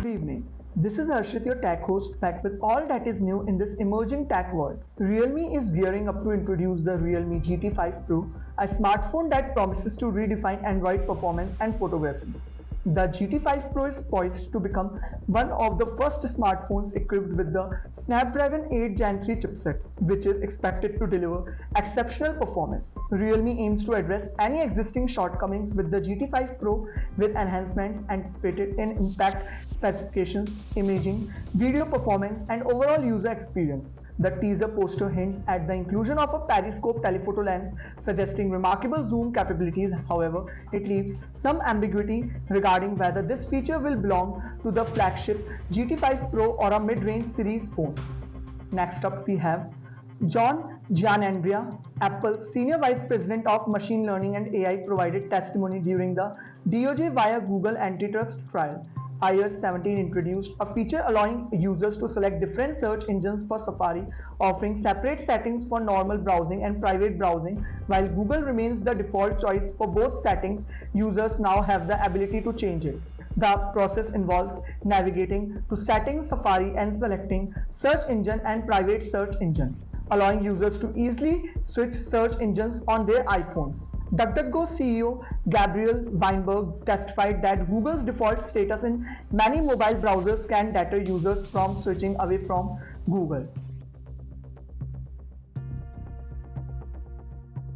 evening. This is Harshit, your tech host, back with all that is new in this emerging tech world. Realme is gearing up to introduce the Realme GT5 Pro, a smartphone that promises to redefine Android performance and photography. The GT5 Pro is poised to become one of the first smartphones equipped with the Snapdragon 8 Gen 3 chipset, which is expected to deliver exceptional performance. Realme aims to address any existing shortcomings with the GT5 Pro with enhancements anticipated in impact specifications, imaging, video performance, and overall user experience. The teaser poster hints at the inclusion of a periscope telephoto lens, suggesting remarkable zoom capabilities. However, it leaves some ambiguity regarding whether this feature will belong to the flagship GT5 Pro or a mid-range series phone. Next up we have John Giannandrea, Apple's Senior Vice President of Machine Learning and AI, provided testimony during the DOJ via Google antitrust trial. iOS 17 introduced a feature allowing users to select different search engines for Safari, offering separate settings for normal browsing and private browsing. While Google remains the default choice for both settings, users now have the ability to change it. The process involves navigating to Settings, Safari, and selecting Search Engine and Private Search Engine, allowing users to easily switch search engines on their iPhones. DuckDuckGo CEO Gabriel Weinberg testified that Google's default status in many mobile browsers can deter users from switching away from Google.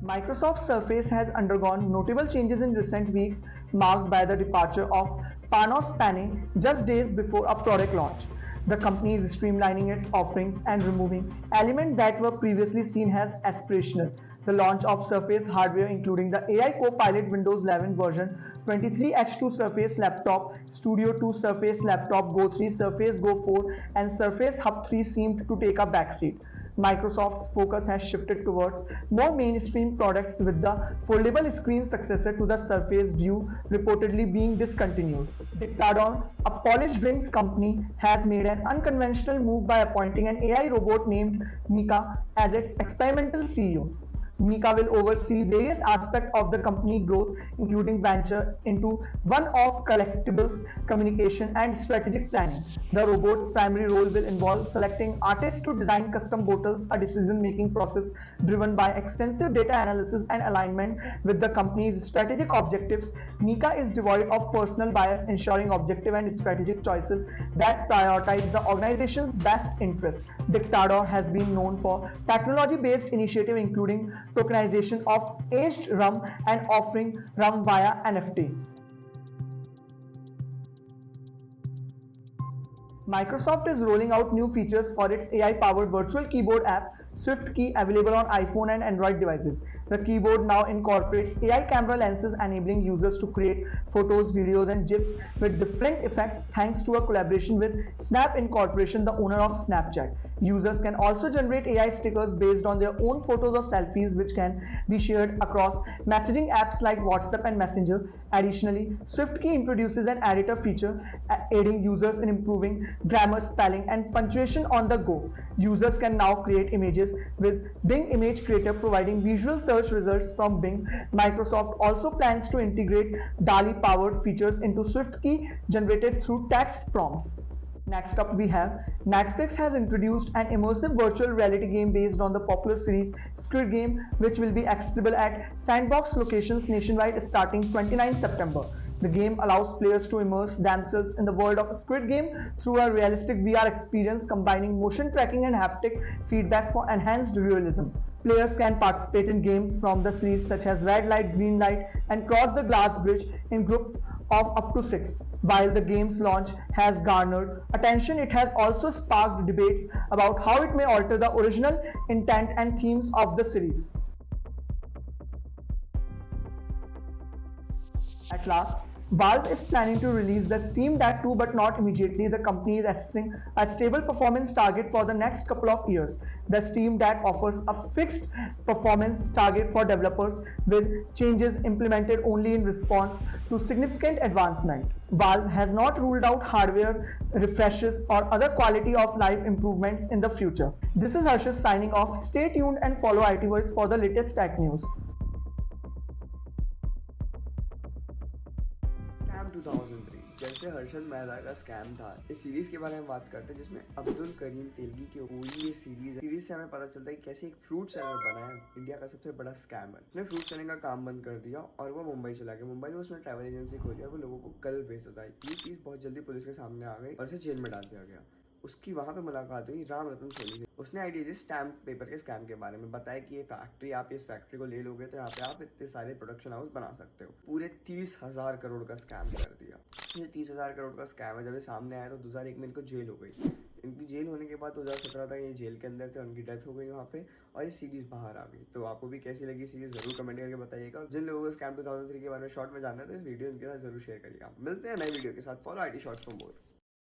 Microsoft Surface has undergone notable changes in recent weeks, marked by the departure of Panos Panay just days before a product launch. The company is streamlining its offerings and removing elements that were previously seen as aspirational. The launch of Surface hardware, including the AI Copilot Windows 11 version 23H2 Surface Laptop, Studio 2 Surface Laptop Go 3, Surface Go 4, and Surface Hub 3, seemed to take a backseat. Microsoft's focus has shifted towards more mainstream products, with the foldable screen successor to the Surface Duo reportedly being discontinued. Dictador, a polished drinks company, has made an unconventional move by appointing an AI robot named Mika as its experimental CEO. Mika will oversee various aspects of the company growth, including venture into one-off collectibles, communication, and strategic planning. The robot's primary role will involve selecting artists to design custom bottles, a decision-making process driven by extensive data analysis and alignment with the company's strategic objectives. Mika is devoid of personal bias, ensuring objective and strategic choices that prioritize the organization's best interests. Dictador has been known for technology-based initiatives, including tokenization of aged rum and offering rum via NFT. Microsoft is rolling out new features for its AI-powered virtual keyboard app, SwiftKey, available on iPhone and Android devices. The keyboard now incorporates AI camera lenses, enabling users to create photos, videos, and GIFs with different effects thanks to a collaboration with Snap Incorporation, the owner of Snapchat. Users can also generate AI stickers based on their own photos or selfies, which can be shared across messaging apps like WhatsApp and Messenger. Additionally, SwiftKey introduces an editor feature, aiding users in improving grammar, spelling, and punctuation on the go. Users can now create images with Bing Image Creator, providing visual search results from Bing. Microsoft also plans to integrate DALL-E-powered features into SwiftKey generated through text prompts. Next up we have Netflix has introduced an immersive virtual reality game based on the popular series Squid Game, which will be accessible at Sandbox locations nationwide starting 29 September. The game allows players to immerse themselves in the world of Squid Game through a realistic VR experience, combining motion tracking and haptic feedback for enhanced realism. Players can participate in games from the series such as Red Light, Green Light, and Cross the Glass Bridge in groups of up to 6. While the game's launch has garnered attention, it has also sparked debates about how it may alter the original intent and themes of the series. At last, Valve is planning to release the Steam Deck 2, but not immediately. The company is assessing a stable performance target for the next couple of years. The Steam Deck offers a fixed performance target for developers, with changes implemented only in response to significant advancement. Valve has not ruled out hardware refreshes or other quality of life improvements in the future. This is Harshit signing off. Stay tuned and follow IT Voice for the latest tech news. Cam 2003. जैसे हर्षद मेहता का scam था, इस series के बारे में बात करते हैं जिसमें अब्दुल करीम तेलगी की पूरी ये सीरीज है। सीरीज से हमें पता चलता है कि कैसे एक फ्रूट सेलर बना है इंडिया का सबसे बड़ा स्कैमर। उसने फ्रूट सेलिंग का काम बंद कर दिया और वो मुंबई चला गया। मुंबई में उसने ट्रैवल एजेंसी खोली और वो लोगों को कल भेजता था। ये चीज बहुत जल्दी पुलिस के सामने आ गई और उसे जेल में डाल दिया गया। उसकी वहां पे मुलाकात हुई राम रतन सोनी से। उसने आइडिया दी स्टैम्प पेपर के स्कैम के बारे में, बताया कि ये फैक्ट्री, आप इस फैक्ट्री को ले लोगे तो यहाँ पे आप इतने सारे प्रोडक्शन हाउस बना सकते हो। पूरे 30,000 करोड़ का स्कैम कर दिया। ये 30,000 करोड़ का स्कैम है। जब ये सामने आया तो 2001 में इनको जेल हो गई। इनकी जेल होने के बाद 2017 तक ये जेल के अंदर थे, उनकी डेथ हो गई वहाँ पे और ये सीरीज बाहर आ गई। तो आपको भी कैसी लगी सीरीज जरूर कमेंट करके बताइएगा। और जिन लोगों को स्कैम 2003 के बारे में शॉर्ट में जानना है तो इस वीडियो इनके साथ जरूर शेयर करिएगा। मिलते हैं नए वीडियो के साथ। Follow IT shorts for more.